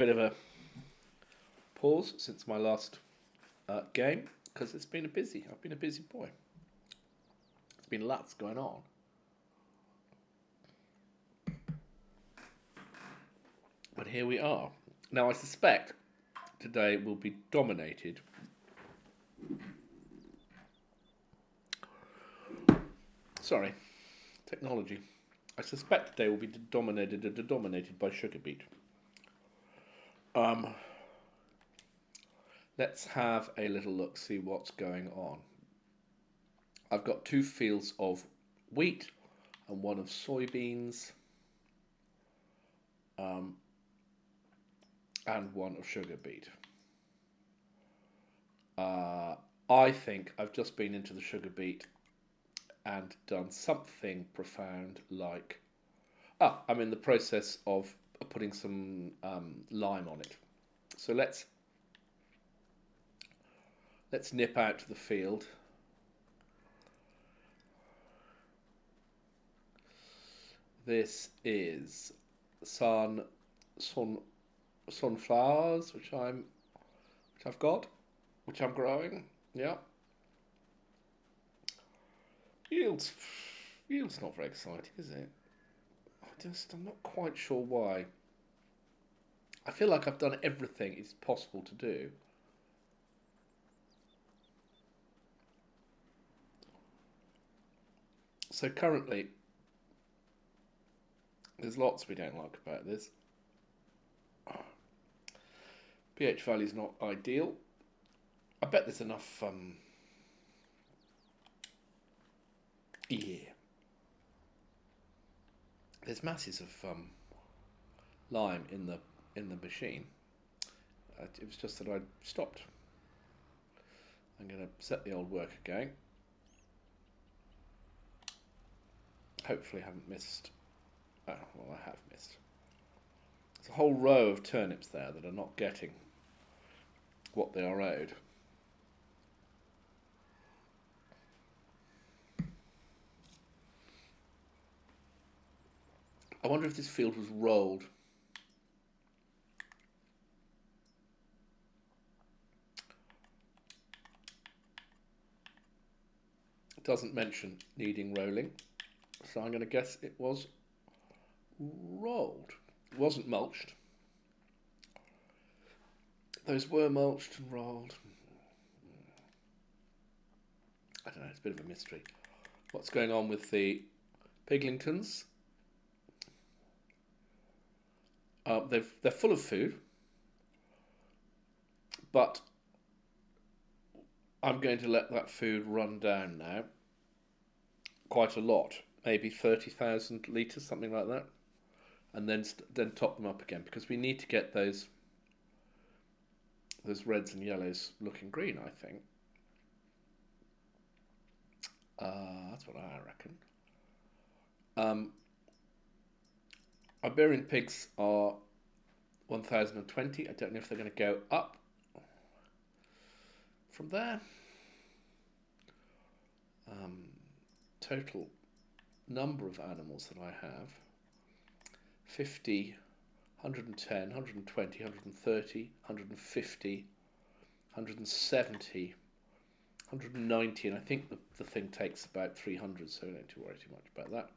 Bit of a pause since my last game because it's been I've been a busy boy. There's been lots going on. But here we are. Now I suspect today will be dominated. Sorry, technology. I suspect today will be dominated by sugar beet. Um, let's have a little look, see what's going on. I've got two fields of wheat and one of soybeans, and one of sugar beet. I think I've just been into the sugar beet and done something profound like. I'm in the process of putting some lime on it. So let's nip out to the field. This is sun sunflowers, which I've got, which I'm growing. Yeah. Yields Yield's not very exciting, is it? I'm not quite sure why. I feel like I've done everything it's possible to do. So currently, there's lots we don't like about this. pH value is not ideal. I bet there's enough. Yeah, there's masses of lime in the machine. It was just that I stopped. I'm going to set the old worker going. Hopefully, I haven't missed. Oh, well, I have missed. There's a whole row of turnips there that are not getting what they are owed. I wonder if this field was rolled. It doesn't mention needing rolling, so I'm going to guess it was rolled. It wasn't mulched. Those were mulched and rolled. I don't know, it's a bit of a mystery. What's going on with the piglingtons? They're full of food, but I'm going to let that food run down now. Quite a lot, maybe 30,000 litres, something like that, and then top them up again because we need to get those reds and yellows looking green. I think that's what I reckon. Iberian pigs are 1,020. I don't know if they're going to go up from there. Total number of animals that I have: 50, 110, 120, 130, 150, 170, 190, and I think the thing takes about 300, so I don't need to worry too much about that.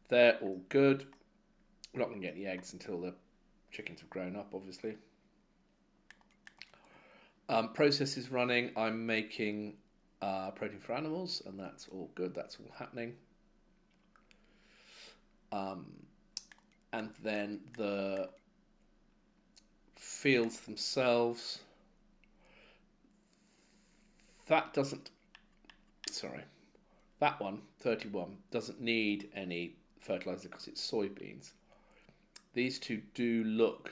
They're all good. We're not going to get any eggs until the chickens have grown up, obviously. Process is running. I'm making protein for animals, and that's all good. That's all happening. And then the fields themselves, that doesn't, sorry, that one, 31, doesn't need any fertilizer because it's soybeans. These two do look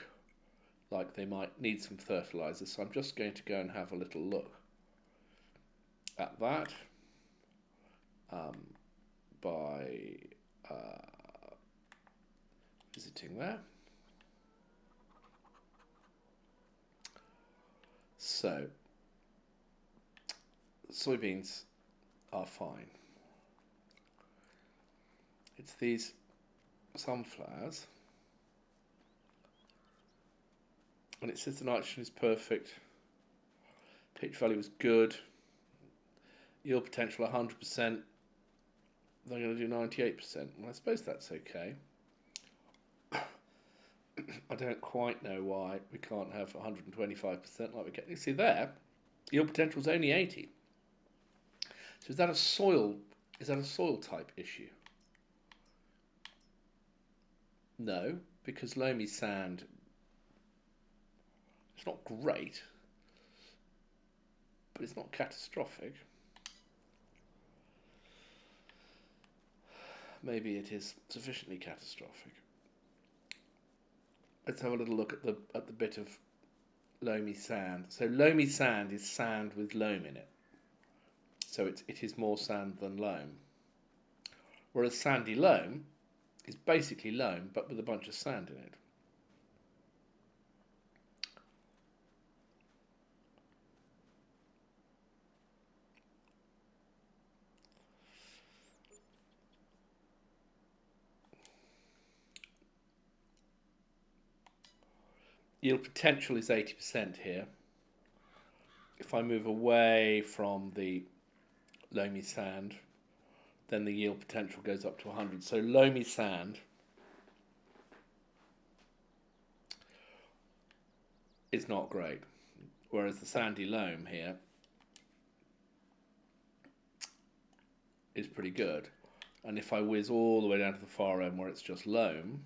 like they might need some fertilizer, so I'm just going to go and have a little look at that by visiting there. So soybeans are fine. It's these sunflowers And it says the nitrogen is perfect. Pitch value was good. Yield potential 100%. They're going to do 98%. Well, I suppose that's okay. I don't quite know why we can't have 125% like we're getting. You see there, yield potential is only 80. So is that a soil type issue? No, because loamy sand, it's not great, but it's not catastrophic. Maybe it is sufficiently catastrophic. Let's have a little look at the bit of loamy sand. So loamy sand is sand with loam in it. So it is more sand than loam. Whereas sandy loam is basically loam but with a bunch of sand in it. Yield potential is 80% here. If I move away from the loamy sand, then the yield potential goes up to 100. So loamy sand is not great, whereas the sandy loam here is pretty good. And if I whiz all the way down to the far end where it's just loam,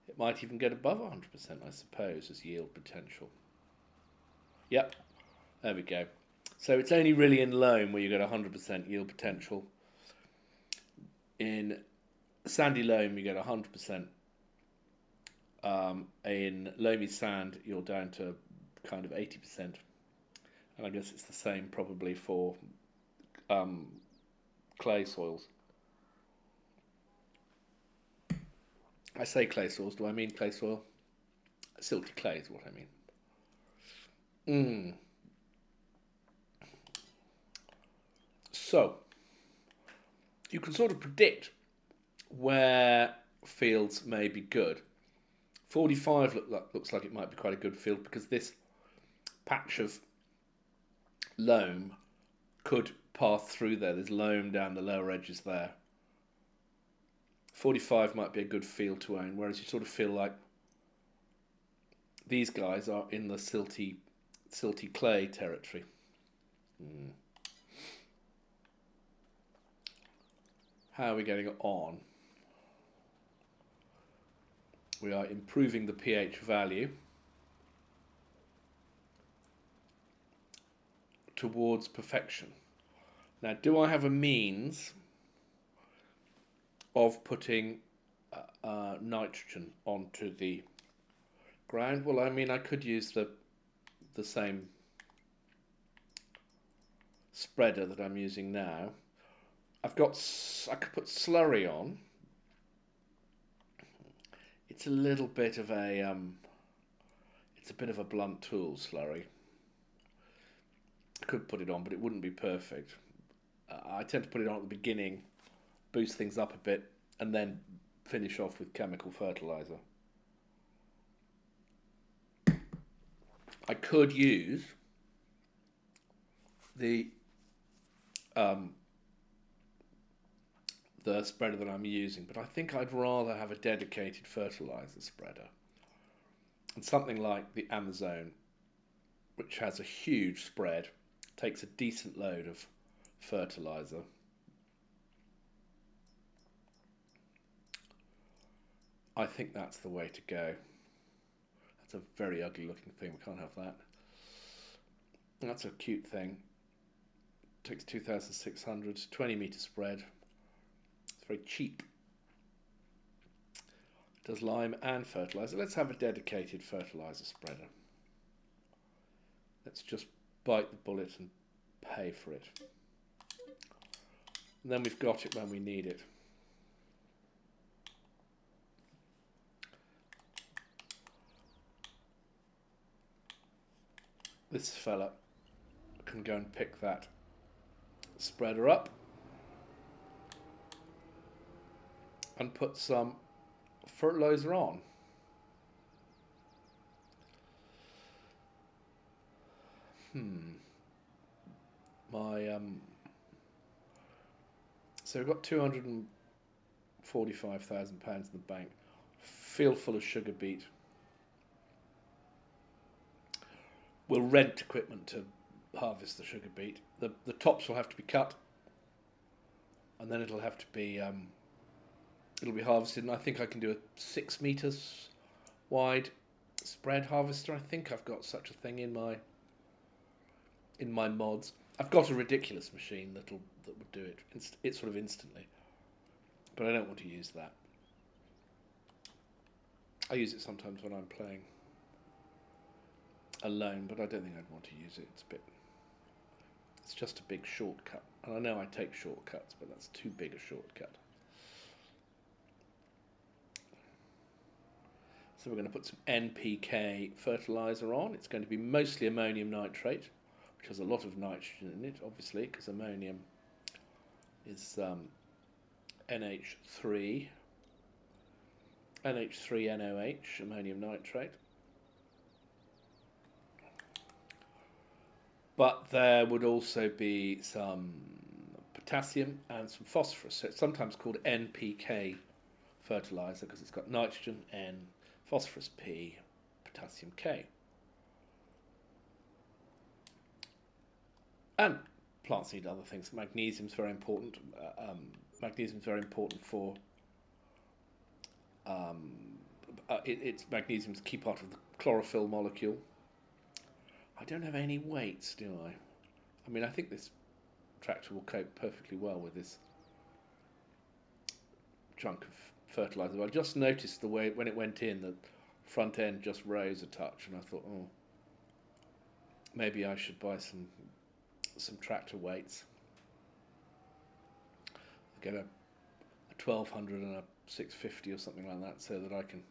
it might even get above 100%, I suppose, as yield potential. Yep, there we go. So it's only really in loam where you get 100% yield potential. In sandy loam, you get 100%. In loamy sand, you're down to kind of 80%. And I guess it's the same probably for clay soils. I say clay soils, do I mean clay soil? Silty clay is what I mean. So, you can sort of predict where fields may be good. 45 looks like it might be quite a good field because this patch of loam could pass through there. There's loam down the lower edges there. 45 might be a good field to own, whereas you sort of feel like these guys are in the silty clay territory. How are we getting on? We are improving the pH value towards perfection. Now, do I have a means of putting nitrogen onto the ground? Well, I mean, I could use the same spreader that I'm using now. I could put slurry on. It's a little bit of a it's a bit of a blunt tool, slurry. I could put it on, but it wouldn't be perfect. I tend to put it on at the beginning, boost things up a bit, and then finish off with chemical fertilizer. I could use the spreader that I'm using, but I think I'd rather have a dedicated fertilizer spreader. And something like the Amazon, which has a huge spread, takes a decent load of fertilizer. I think that's the way to go. That's a very ugly looking thing, we can't have that. That's a cute thing. Takes 2,600, 20 meter spread. It's very cheap. Does lime and fertilizer. Let's have a dedicated fertilizer spreader. Let's just bite the bullet and pay for it. And then we've got it when we need it. This fella can go and pick that spreader up and put some fertilizer on. My so we've got £245,000 in the bank. Field full of sugar beet. We'll rent equipment to harvest the sugar beet. The tops will have to be cut, and then it'll have to be it'll be harvested. And I think I can do a 6 meters wide spread harvester. I think I've got such a thing in my mods. I've got a ridiculous machine that would do it sort of instantly, but I don't want to use that. I use it sometimes when I'm playing alone, but I don't think I'd want to use it. It's just a big shortcut, and I know I take shortcuts, but that's too big a shortcut. So we're going to put some NPK fertilizer on. It's going to be mostly ammonium nitrate, which has a lot of nitrogen in it, obviously, because ammonium is NH3NOH, ammonium nitrate. But there would also be some potassium and some phosphorus. So it's sometimes called NPK fertilizer because it's got nitrogen N, phosphorus P, potassium K. And plants need other things. Magnesium is very important. Magnesium is very important for magnesium is a key part of the chlorophyll molecule. I don't have any weights, do I? I mean, I think this tractor will cope perfectly well with this chunk of fertilizer. I just noticed the way when it went in, the front end just rose a touch, and I thought, oh, maybe I should buy some tractor weights. I'll get a 1200 and a 650 or something like that, so that I can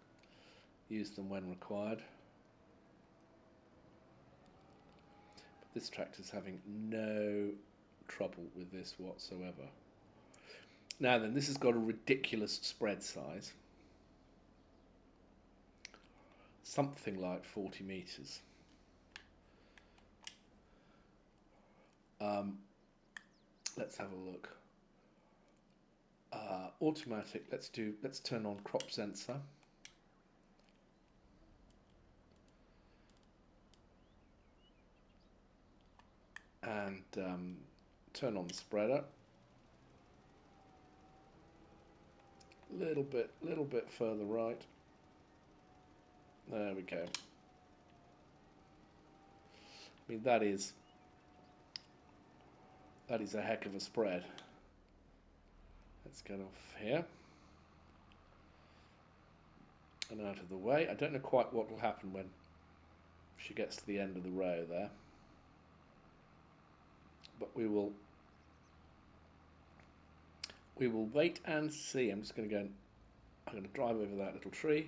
use them when required. This tractor's having no trouble with this whatsoever. Now then, this has got a ridiculous spread size. Something like 40 meters. Let's have a look. Automatic, let's turn on crop sensor. And turn on the spreader. Little bit further right. There we go. I mean, that is a heck of a spread. Let's get off here and out of the way. I don't know quite what will happen when she gets to the end of the row there, but we will wait and see. I'm just going to go. I'm going to drive over that little tree,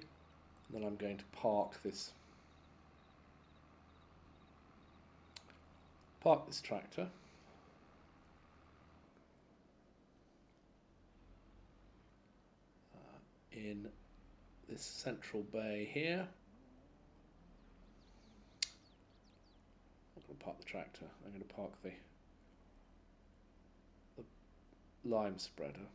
and then I'm going to park this tractor. In this central bay here. I'm going to park the tractor. I'm going to park the lime spreader.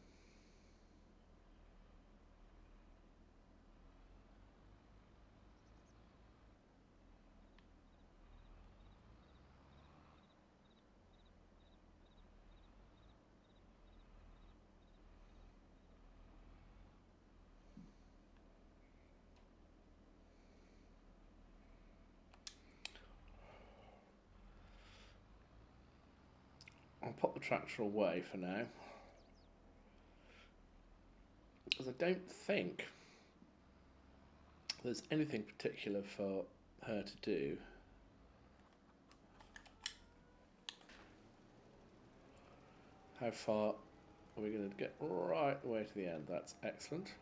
I'll pop the tractor away for now, because I don't think there's anything particular for her to do. How far are we going to get? Right the way to the end. That's excellent.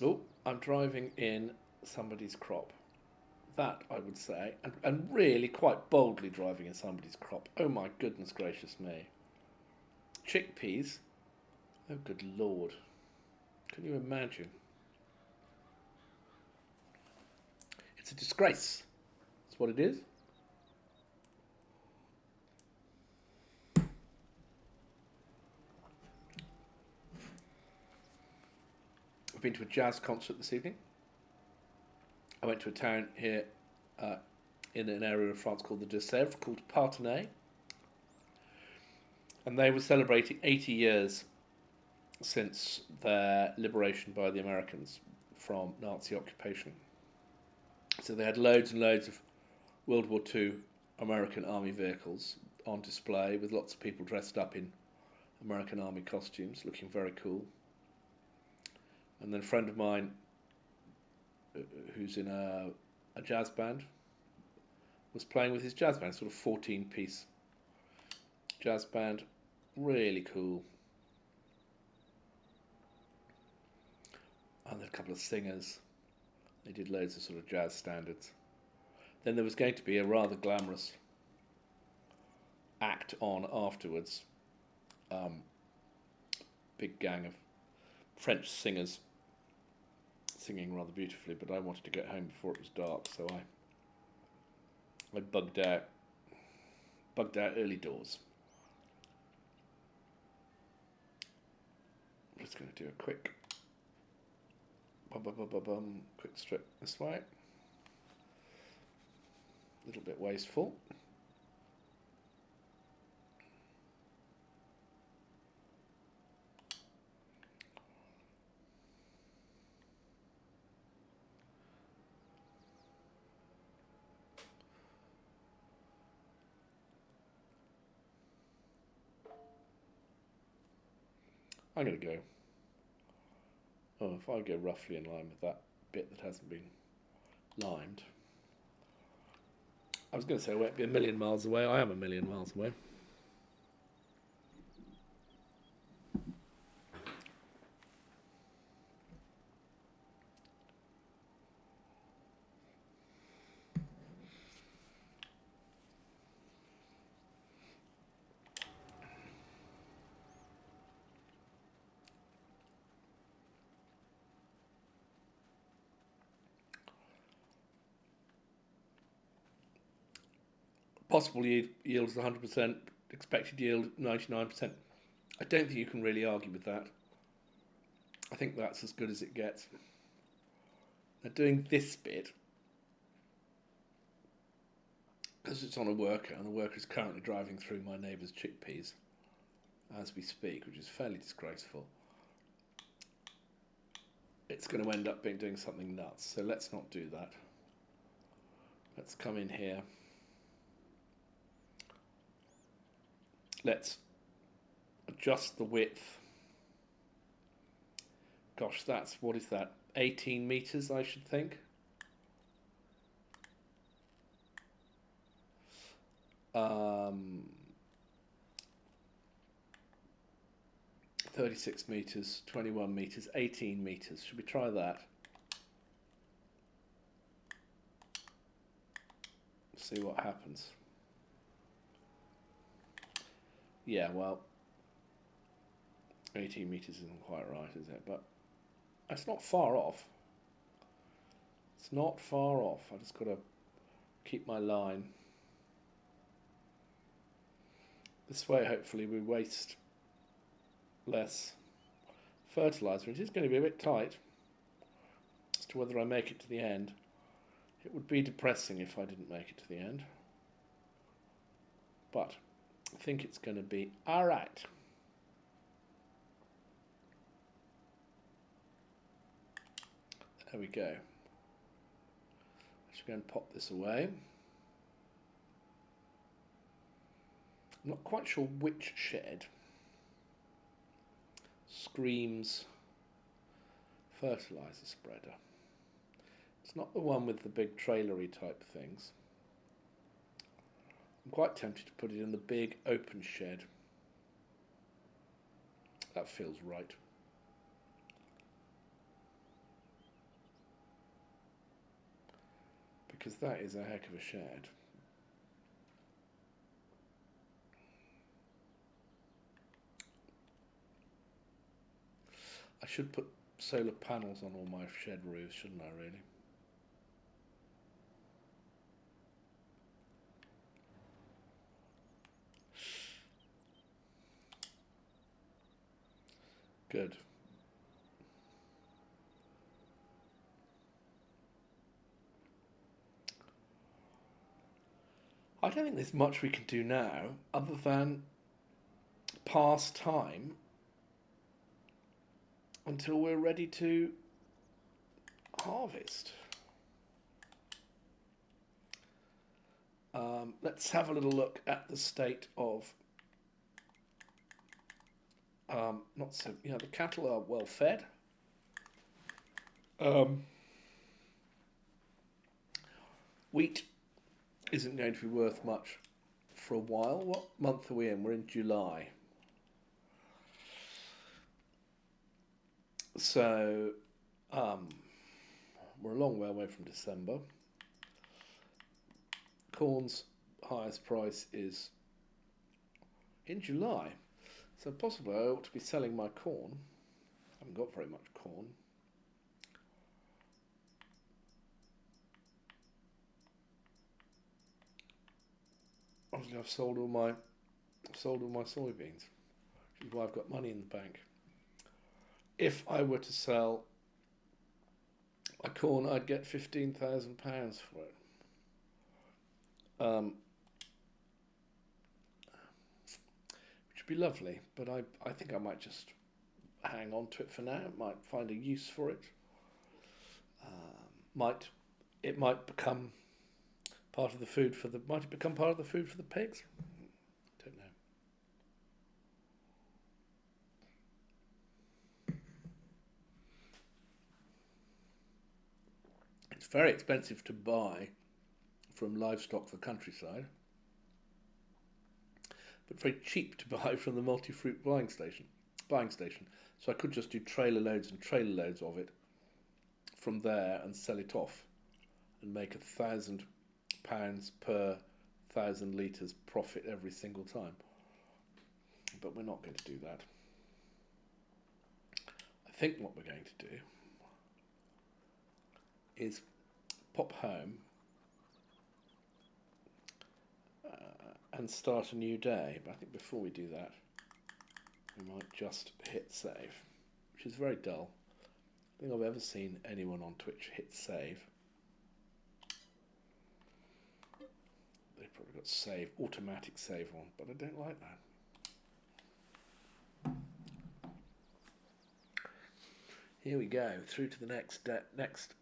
Oh, I'm driving in somebody's crop. That, I would say, and really quite boldly driving in somebody's crop. Oh my goodness gracious me. Chickpeas. Oh good lord. Can you imagine? It's a disgrace. That's what it is. been to a jazz concert this evening. I went to a town here in an area of France called the de Sèvres, called Parthenay. And they were celebrating 80 years since their liberation by the Americans from Nazi occupation. So they had loads and loads of World War II American Army vehicles on display with lots of people dressed up in American Army costumes, looking very cool. And then a friend of mine who's in a jazz band was playing with his jazz band, sort of 14-piece jazz band, really cool. And then a couple of singers. They did loads of sort of jazz standards. Then there was going to be a rather glamorous act on afterwards. Big gang of French singers singing rather beautifully, but I wanted to get home before it was dark, so I bugged out early doors. I'm just going to do a quick quick strip this way. A little bit wasteful. I'm going to go. Oh, if I go roughly in line with that bit that hasn't been limed. I was going to say I won't be a million miles away. I am a million miles away. Possible yield is 100%, expected yield 99%. I don't think you can really argue with that. I think that's as good as it gets. Now doing this bit, because it's on a worker, and the worker is currently driving through my neighbour's chickpeas as we speak, which is fairly disgraceful. It's going to end up doing something nuts, so let's not do that. Let's come in here. Let's adjust the width. Gosh, what is that? 18 meters, I should think. 36 meters, 21 meters, 18 meters. Should we try that? See what happens. Yeah, well, 18 meters isn't quite right, is it? But it's not far off. It's not far off. I just got to keep my line. This way, hopefully, we waste less fertilizer. It is going to be a bit tight as to whether I make it to the end. It would be depressing if I didn't make it to the end. But I think it's going to be all right. There we go. I should go and pop this away. I'm not quite sure which shed screams fertilizer spreader. It's not the one with the big trailery type things. I'm quite tempted to put it in the big open shed. That feels right. Because that is a heck of a shed. I should put solar panels on all my shed roofs, shouldn't I, really? Good. I don't think there's much we can do now other than pass time until we're ready to harvest. Let's have a little look at the state of the cattle are well fed. Wheat isn't going to be worth much for a while. What month are we in? We're in July. So we're a long way away from December. Corn's highest price is in July. So possibly I ought to be selling my corn. I haven't got very much corn. Obviously I've sold all my soybeans, which is why I've got money in the bank. If I were to sell my corn, I'd get £15,000 for it. Which would be lovely, but I think I might just hang on to it for now. Might find a use for it. It might become part of the food for the. Might it become part of the food for the pigs? Don't know. It's very expensive to buy from livestock for the countryside, but very cheap to buy from the multi-fruit buying station. So I could just do trailer loads and trailer loads of it from there and sell it off and make £1,000 per 1,000 litres profit every single time. But we're not going to do that. I think what we're going to do is pop home and start a new day. But I think before we do that, we might just hit save, which is very dull. I don't think I've ever seen anyone on Twitch hit save. They've probably got save, automatic save on, but I don't like that. Here we go, through to the next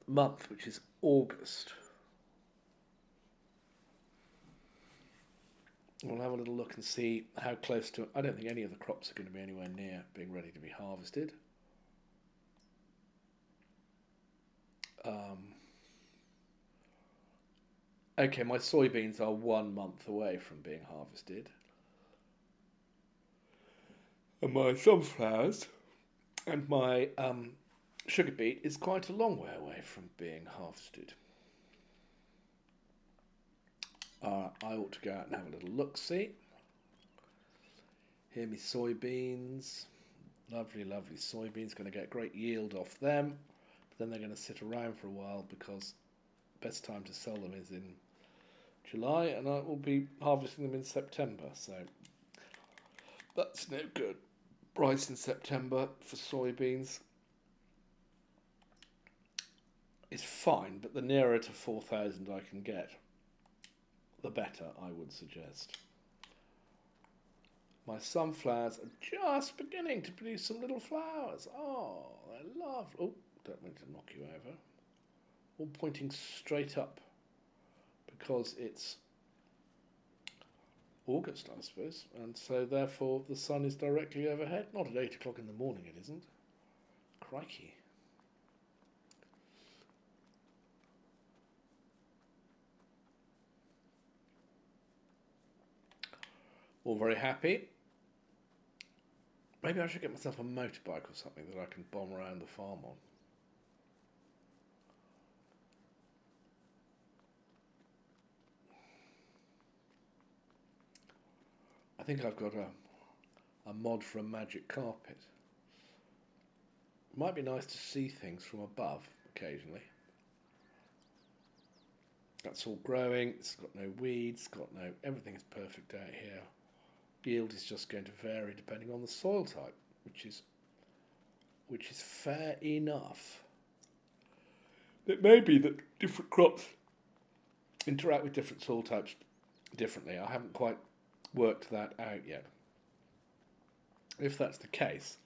month, which is August. We'll have a little look and see how close to. I don't think any of the crops are going to be anywhere near being ready to be harvested. Okay, my soybeans are 1 month away from being harvested. And my sunflowers and my sugar beet is quite a long way away from being harvested. I ought to go out and have a little look-see. Here me soybeans. Lovely, lovely soybeans. Going to get great yield off them. But then they're going to sit around for a while because the best time to sell them is in July, and I will be harvesting them in September. So that's no good. Price in September for soybeans is fine, but the nearer to 4,000 I can get, the better, I would suggest. My sunflowers are just beginning to produce some little flowers. Oh, they're lovely. Oh, don't mean to knock you over. All pointing straight up because it's August, I suppose, and so therefore the sun is directly overhead. Not at 8 o'clock in the morning, it isn't. Crikey. All very happy. Maybe I should get myself a motorbike or something that I can bomb around the farm on. I think I've got a mod for a magic carpet. It might be nice to see things from above occasionally. That's all growing, it's got no weeds, everything is perfect out here. Yield is just going to vary depending on the soil type, which is fair enough. It may be that different crops interact with different soil types differently. I haven't quite worked that out yet. If that's the case,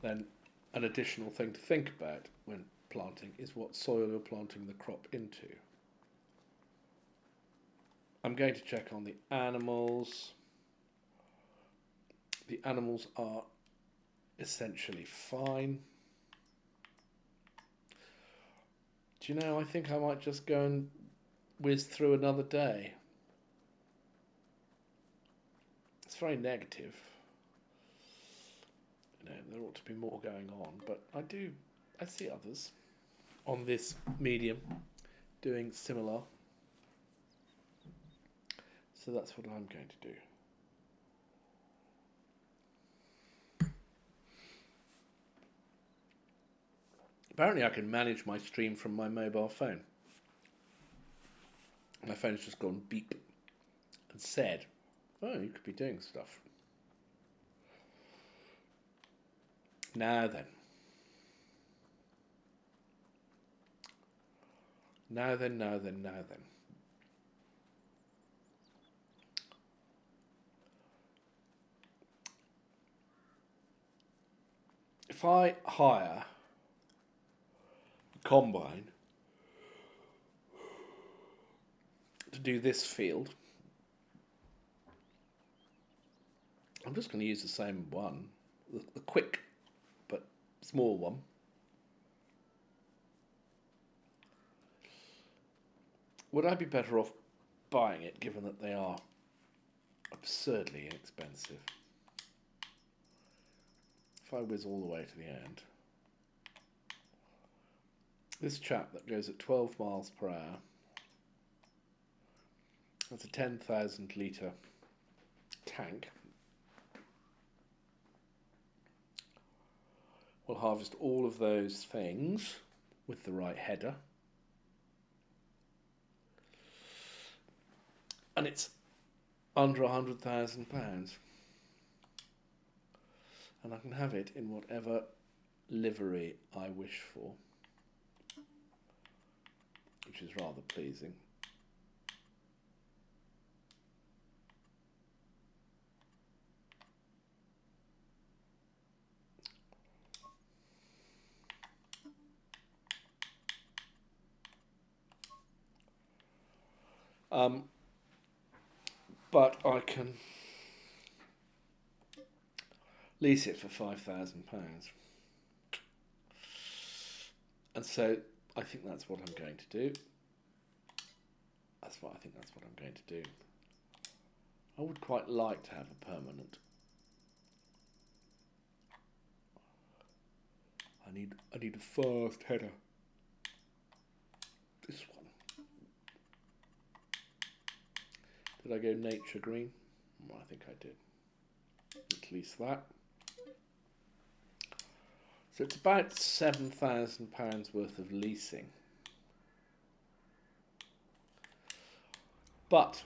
then an additional thing to think about when planting is what soil you're planting the crop into. I'm going to check on the animals. The animals are essentially fine. Do you know, I think I might just go and whiz through another day. It's very negative. You know, there ought to be more going on, but I see others on this medium doing similar. So that's what I'm going to do. Apparently I can manage my stream from my mobile phone. My phone's just gone beep and said, oh, you could be doing stuff. Now then. Now then. If I hire a combine to do this field, I'm just going to use the same one, the quick but small one. Would I be better off buying it, given that they are absurdly inexpensive? If I whiz all the way to the end. This chap that goes at 12 miles per hour, that's a 10,000 litre tank, will harvest all of those things with the right header. And it's under £100,000. And I can have it in whatever livery I wish for, which is rather pleasing. But I can lease it for £5,000. And so I think that's what I'm going to do. I think that's what I'm going to do. I would quite like to have a permanent. I need a fast header. This one. Did I go nature green? Well, I think I did. At least that. So it's about £7,000 worth of leasing. But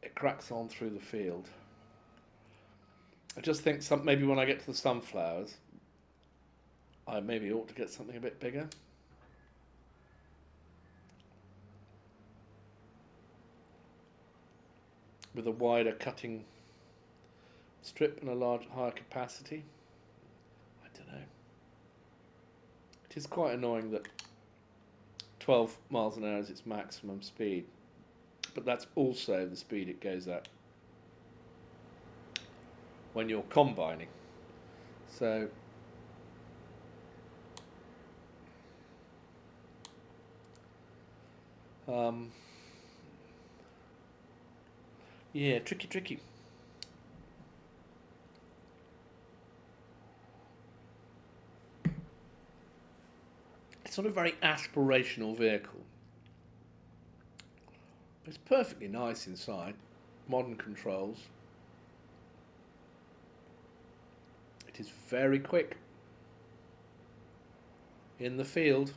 it cracks on through the field. I just think maybe when I get to the sunflowers, I maybe ought to get something a bit bigger. With a wider cutting strip and a higher capacity. I don't know. It is quite annoying that 12 miles an hour is its maximum speed, but that's also the speed it goes at when you're combining. So yeah, tricky. It's not a very aspirational vehicle. It's perfectly nice inside, modern controls. It is very quick. In the field,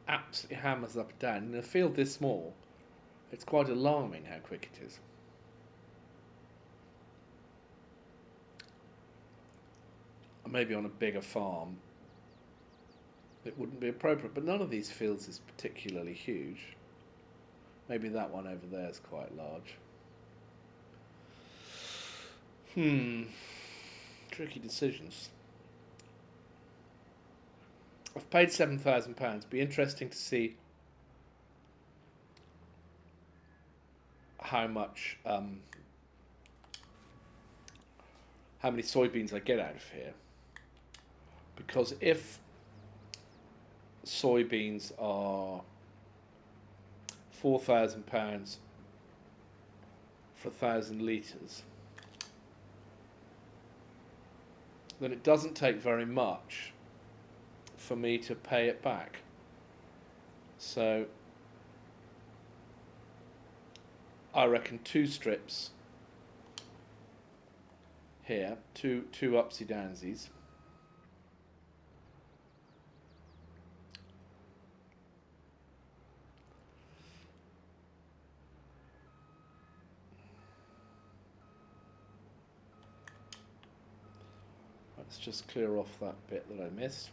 absolutely hammers up and down. In a field this small, it's quite alarming how quick it is. Maybe on a bigger farm, it wouldn't be appropriate. But none of these fields is particularly huge. Maybe that one over there is quite large. Tricky decisions. I've paid £7,000. Be interesting to see how much, how many soybeans I get out of here. Because if soybeans are £4,000 for 1,000 litres, then it doesn't take very much for me to pay it back. So I reckon 2 strips here, two upsy downsies. Let's just clear off that bit that I missed.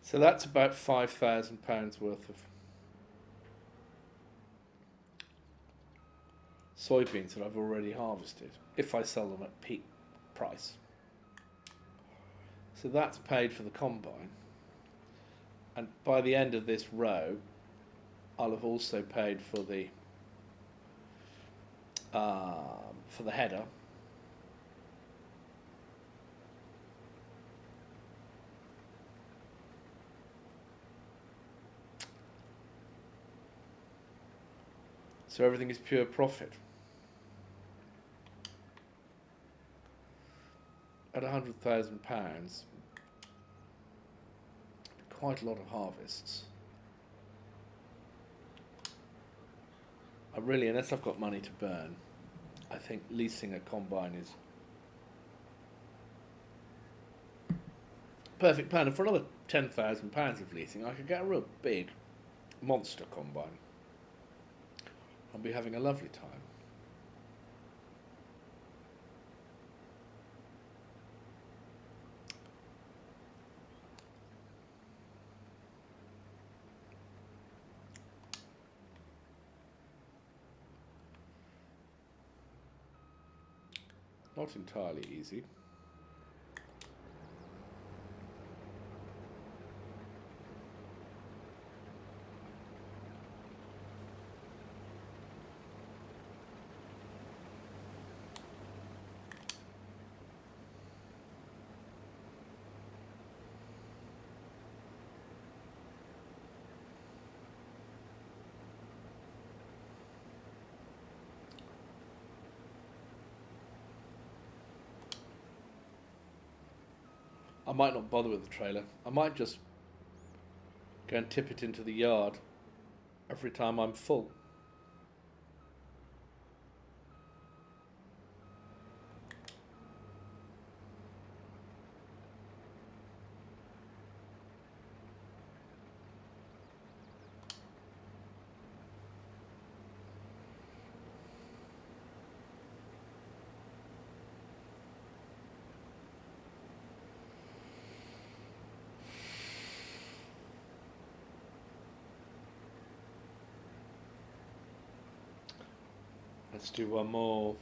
So that's about £5,000 worth of soybeans that I've already harvested, if I sell them at peak price. So that's paid for the combine, and by the end of this row, I'll have also paid for the header. So everything is pure profit. At £100,000, quite a lot of harvests. I really, unless I've got money to burn, I think leasing a combine is perfect plan. And for another £10,000 of leasing, I could get a real big monster combine. I'll be having a lovely time. Not entirely easy. I might not bother with the trailer. I might just go and tip it into the yard every time I'm full. Let's do one more.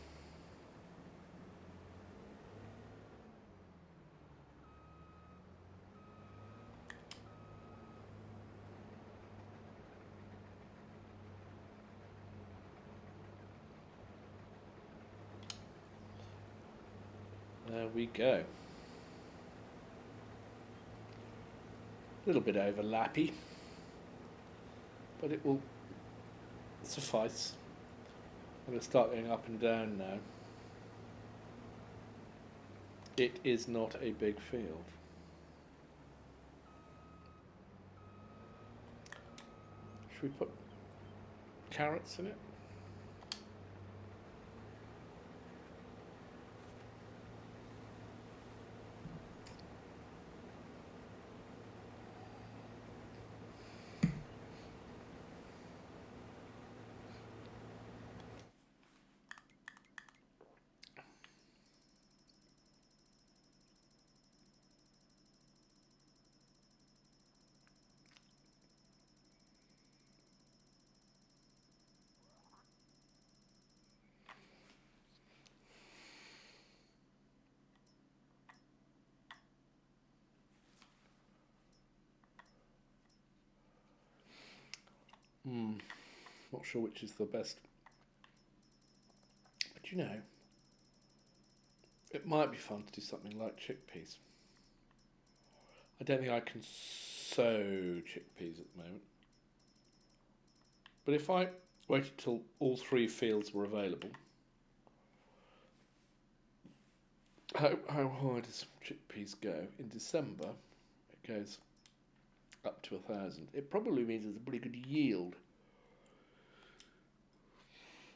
There we go. A little bit overlappy, but it will suffice. I'm going to start going up and down now. It is not a big field. Should we put carrots in it? Not sure which is the best. But you know, it might be fun to do something like chickpeas. I don't think I can sow chickpeas at the moment. But if I waited till all three fields were available, how high does chickpeas go? In December, it goes up to 1,000. It probably means there's a pretty good yield.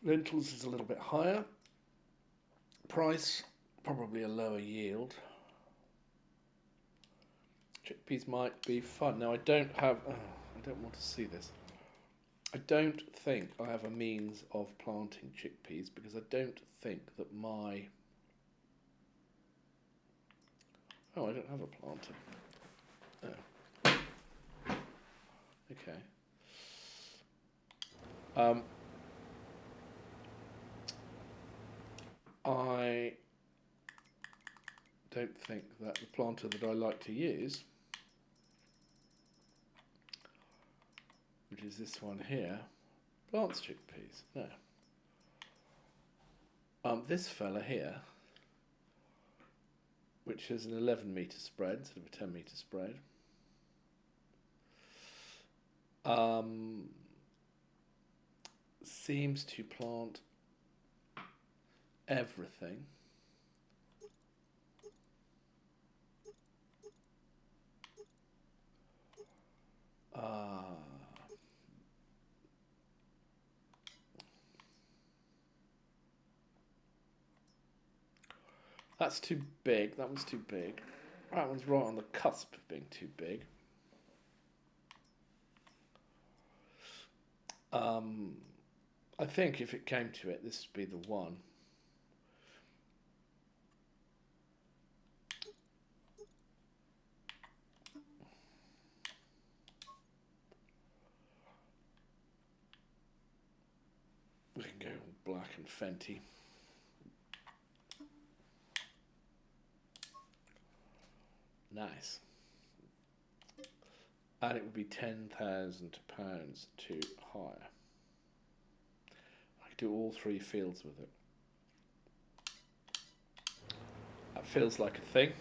Lentils is a little bit higher. Price, probably a lower yield. Chickpeas might be fun. Now I don't want to see this. I don't think I have a means of planting chickpeas because I don't think that my... Oh, I don't have a planter. Oh. Okay. I don't think that the planter that I like to use, which is this one here, plants chickpeas. No. This fella here, which is an 11 metre spread instead of a 10 metre spread, seems to plant everything. That's too big. That one's too big. That one's right on the cusp of being too big. I think if it came to it, this would be the one. We can go all black and Fenty. Nice. And it would be £10,000 to hire. I could do all three fields with it. That feels like a thing.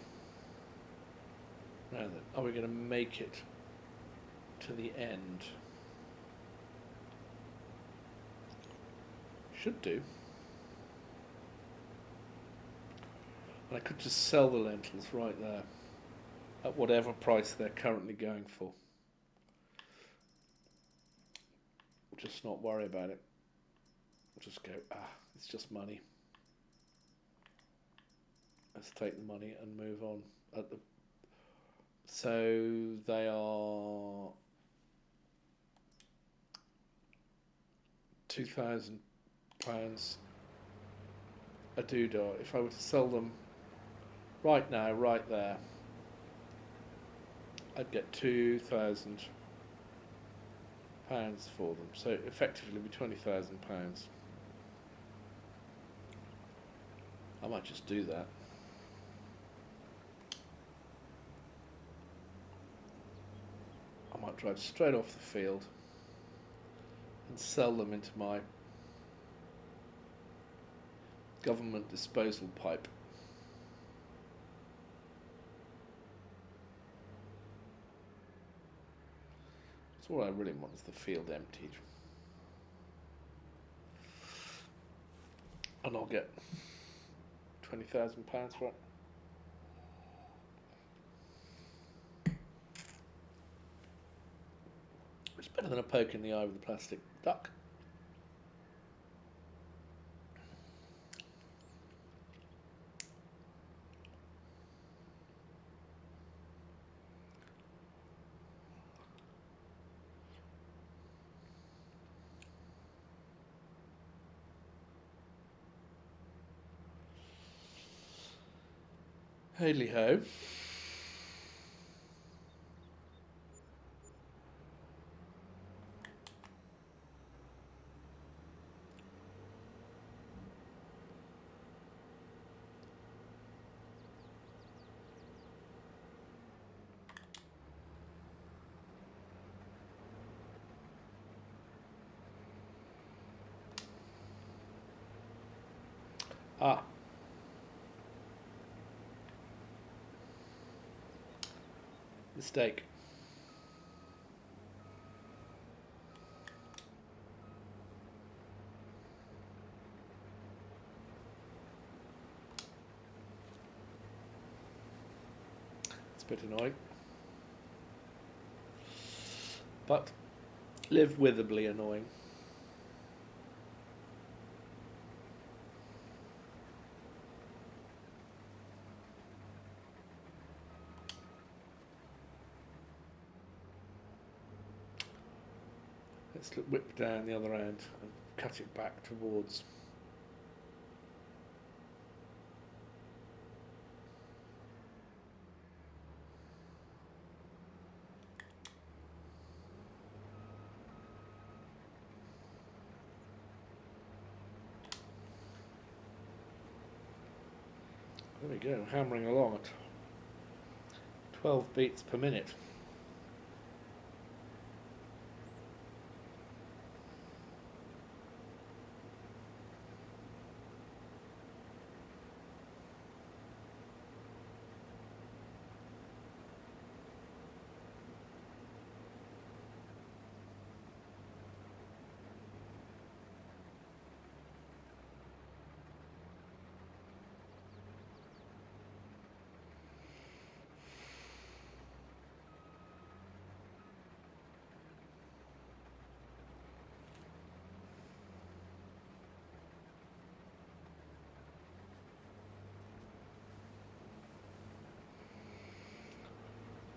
Now then, are we going to make it to the end? Should do. And I could just sell the lentils right there at whatever price they're currently going for. Just not worry about it. Just go, it's just money. Let's take the money and move on. So they are £2,000 a doodah. If I were to sell them right now, right there, I'd get £2,000 for them. So effectively, it'd be £20,000. I might just do that. I might drive straight off the field and sell them into my government disposal pipe. So all I really want is the field emptied. And I'll get £20,000 for it. It's better than a poke in the eye with a plastic duck. Holy ho. Ah. Mistake. It's a bit annoying. But live withably annoying. Let's whip down the other end and cut it back towards. There we go, hammering along at 12 beats per minute.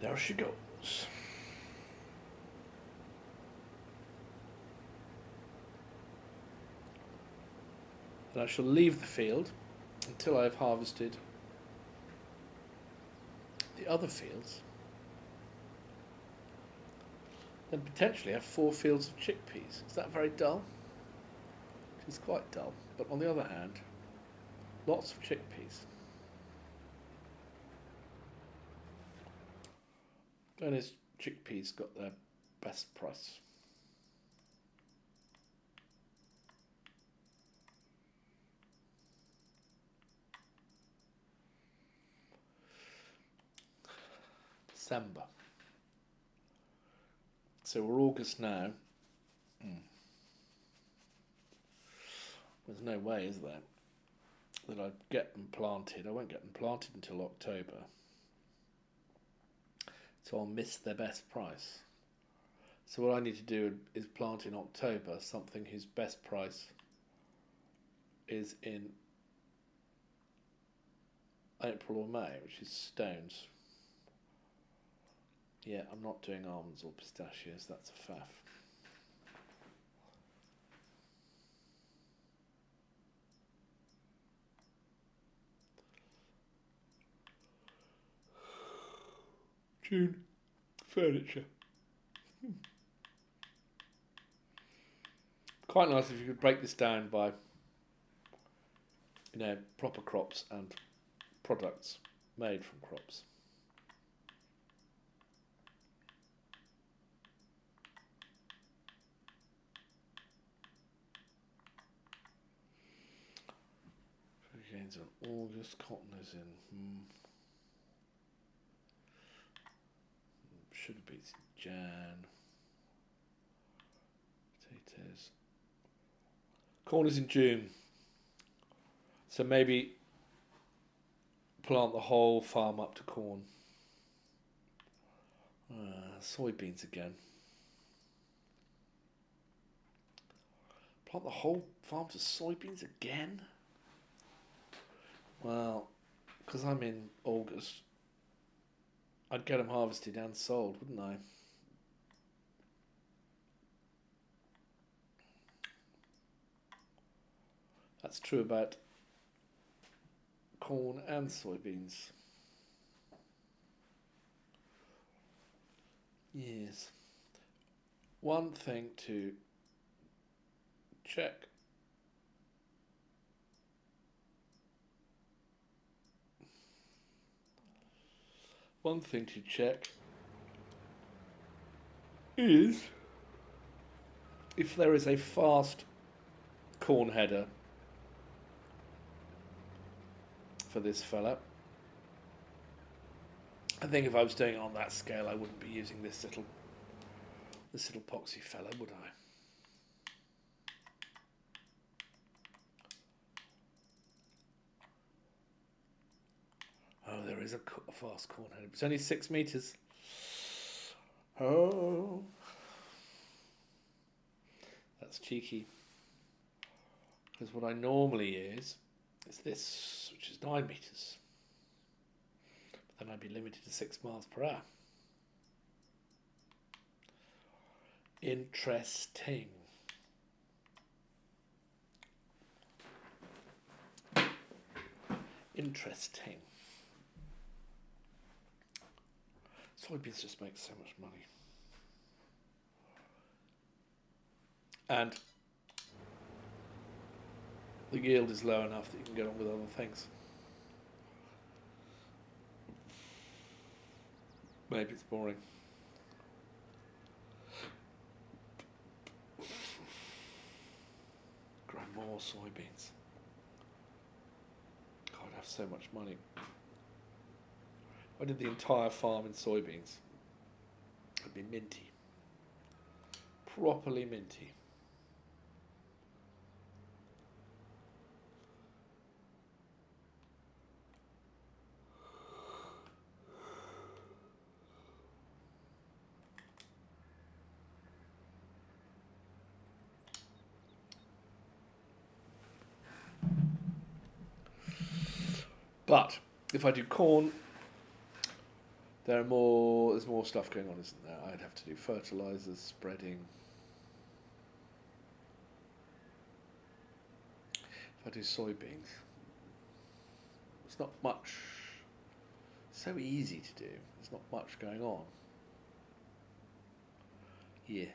There she goes. And I shall leave the field until I have harvested the other fields. Then potentially have 4 fields of chickpeas. Is that very dull? It's quite dull. But on the other hand, lots of chickpeas. And his chickpeas got their best price. December. So we're August now. There's no way, is there, that I'd get them planted. I won't get them planted until October. So I'll miss their best price. So what I need to do is plant in October something whose best price is in April or May, which is stones. Yeah, I'm not doing almonds or pistachios, that's a faff. June. Furniture. Quite nice if you could break this down by, proper crops and products made from crops. Again's on August, cotton is in sugar beets in Jan. Potatoes. Corn is in June. So maybe plant the whole farm up to corn. Soybeans again. Plant the whole farm to soybeans again? Well, because I'm in August, I'd get them harvested and sold, wouldn't I? That's true about corn and soybeans. Yes. One thing to check. One thing to check is if there is a fast corn header for this fella. I think if I was doing it on that scale, I wouldn't be using this little poxy fella, would I? Oh, there is a fast corn header. It's only 6 meters. Oh, that's cheeky. Because what I normally use is this, which is 9 meters. But then I'd be limited to 6 miles per hour. Interesting. Interesting. Soybeans just make so much money. And the yield is low enough that you can get on with other things. Maybe it's boring. Grow more soybeans. God, I'd have so much money. I did the entire farm in soybeans. It'd be minty. Properly minty. But if I do corn, there's more stuff going on, isn't there? I'd have to do fertilizers, spreading. If I do soybeans, it's not much. So easy to do. There's not much going on. Yeah.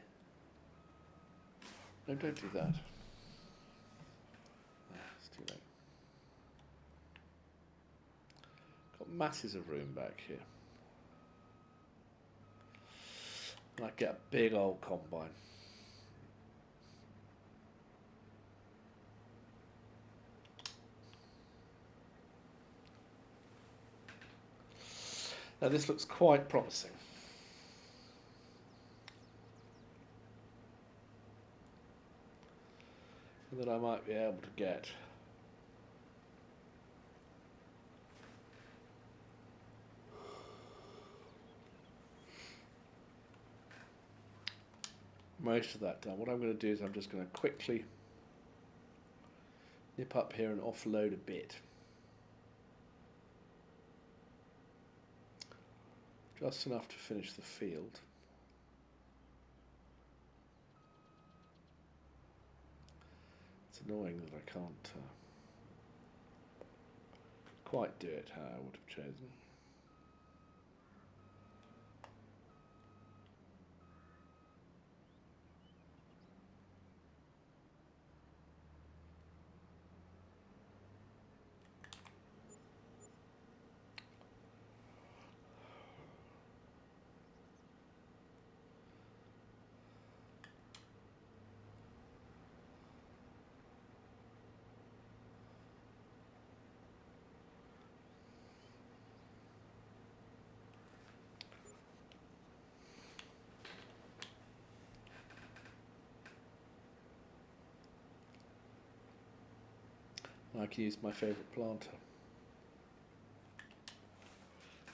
No, don't do that. It's too late. Got masses of room back here. And I get a big old combine. Now this looks quite promising. And that I might be able to get most of that done. What I'm going to do is I'm just going to quickly nip up here and offload a bit. Just enough to finish the field. It's annoying that I can't quite do it how I would have chosen. I can use my favourite planter.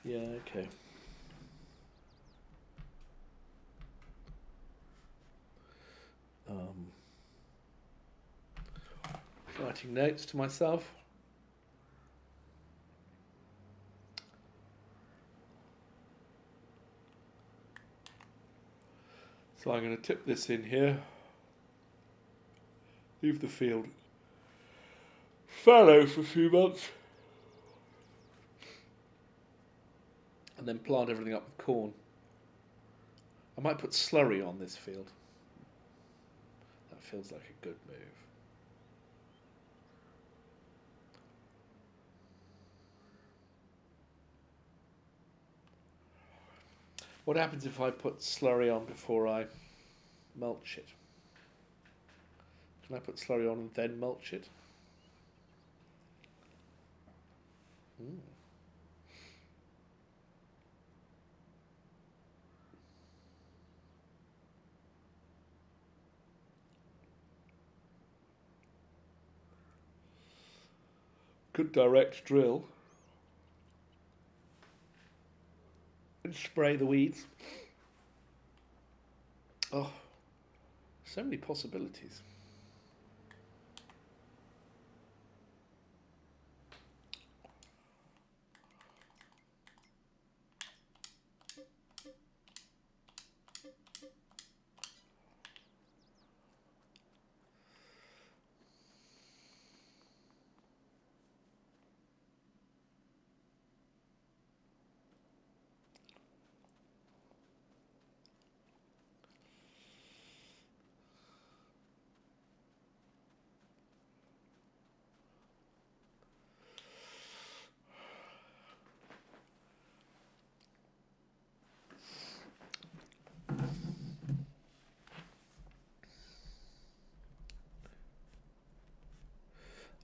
Yeah, okay. writing notes to myself. So I'm going to tip this in here, leave the field fallow for a few months, and then plant everything up with corn. I might put slurry on this field. That feels like a good move. What happens if I put slurry on before I mulch it? Can I put slurry on and then mulch it? Good direct drill. And spray the weeds. Oh, so many possibilities.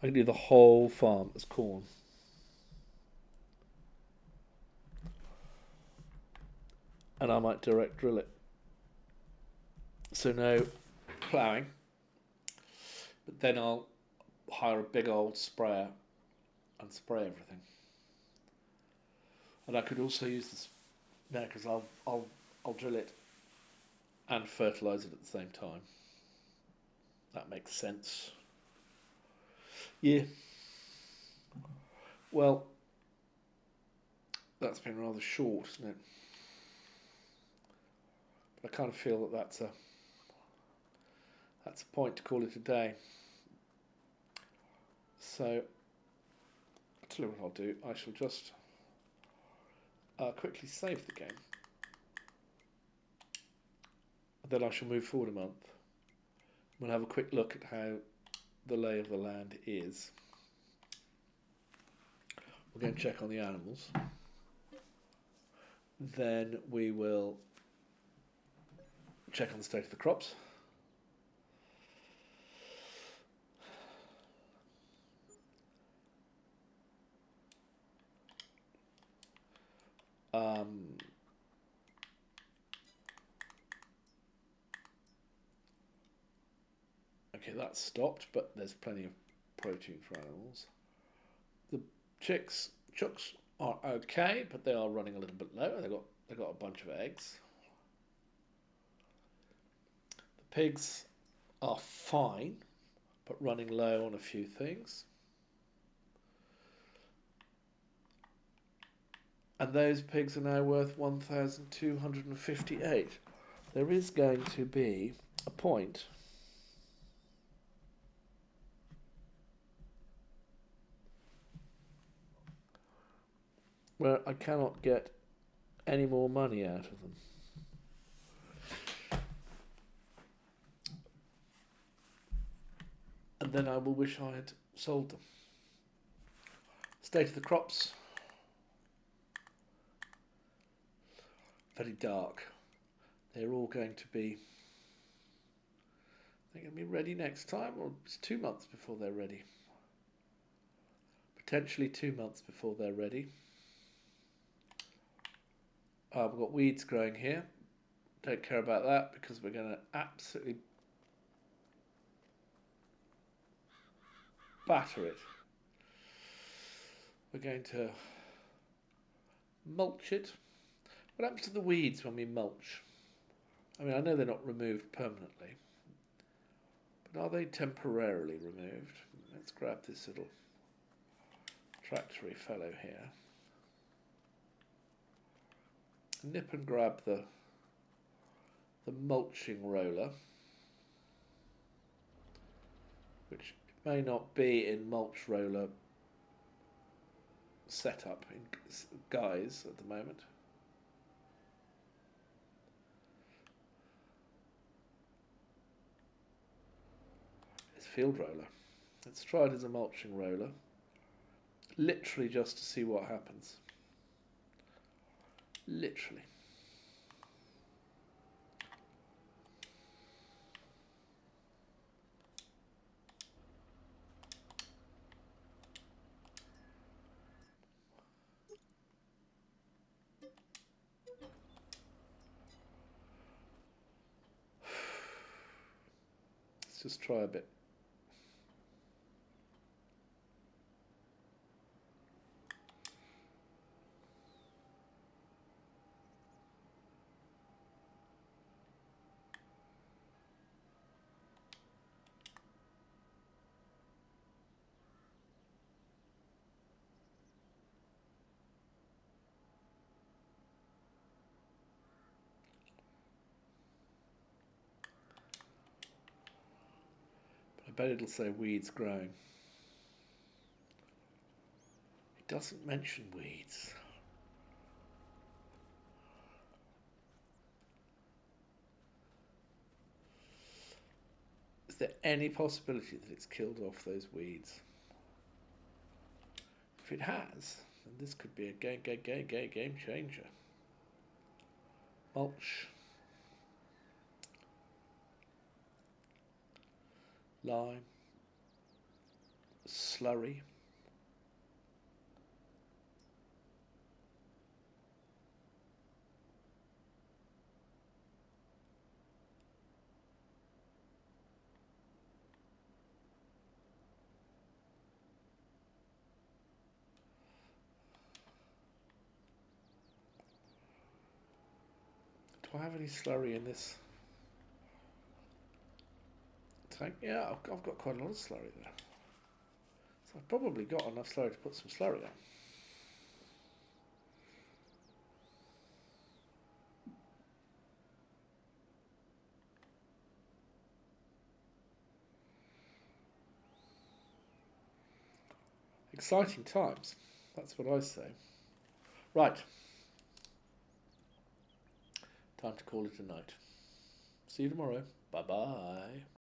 I can do the whole farm as corn. And I might direct drill it. So no ploughing. But then I'll hire a big old sprayer and spray everything. And I could also use this now because I'll drill it and fertilise it at the same time. That makes sense. Yeah. Well, that's been rather short, isn't it? But I kind of feel that that's a point to call it a day. So, I'll tell you what I'll do. I shall just quickly save the game. Then I shall move forward a month. We'll have a quick look at how the lay of the land is. We'll go and check on the animals. Then we will check on the state of the crops. Okay, that's stopped, but there's plenty of protein for animals. The chooks are okay, but they are running a little bit low. They got a bunch of eggs. The pigs are fine, but running low on a few things. And those pigs are now worth 1,258. There is going to be a point where I cannot get any more money out of them. And then I will wish I had sold them. State of the crops. Very dark. They're all going to be... They're going to be ready next time, or it's 2 months before they're ready. Potentially 2 months before they're ready. We've got weeds growing here. Don't care about that because we're going to absolutely batter it. We're going to mulch it. What happens to the weeds when we mulch? I mean, I know they're not removed permanently, but are they temporarily removed? let's grab this little tractory fellow here. Nip and grab the mulching roller, which may not be in mulch roller setup in guise at the moment. It's field roller. Let's try it as a mulching roller, literally just to see what happens. Literally. Let's just try a bit. I bet it'll say weeds growing. It doesn't mention weeds. Is there any possibility that it's killed off those weeds? If it has, then this could be a game changer. Mulch. Lime. Slurry. Do I have any slurry in this tank? Yeah, I've got quite a lot of slurry there. So I've probably got enough slurry to put some slurry on. Exciting times. That's what I say. Right. Time to call it a night. See you tomorrow. Bye-bye.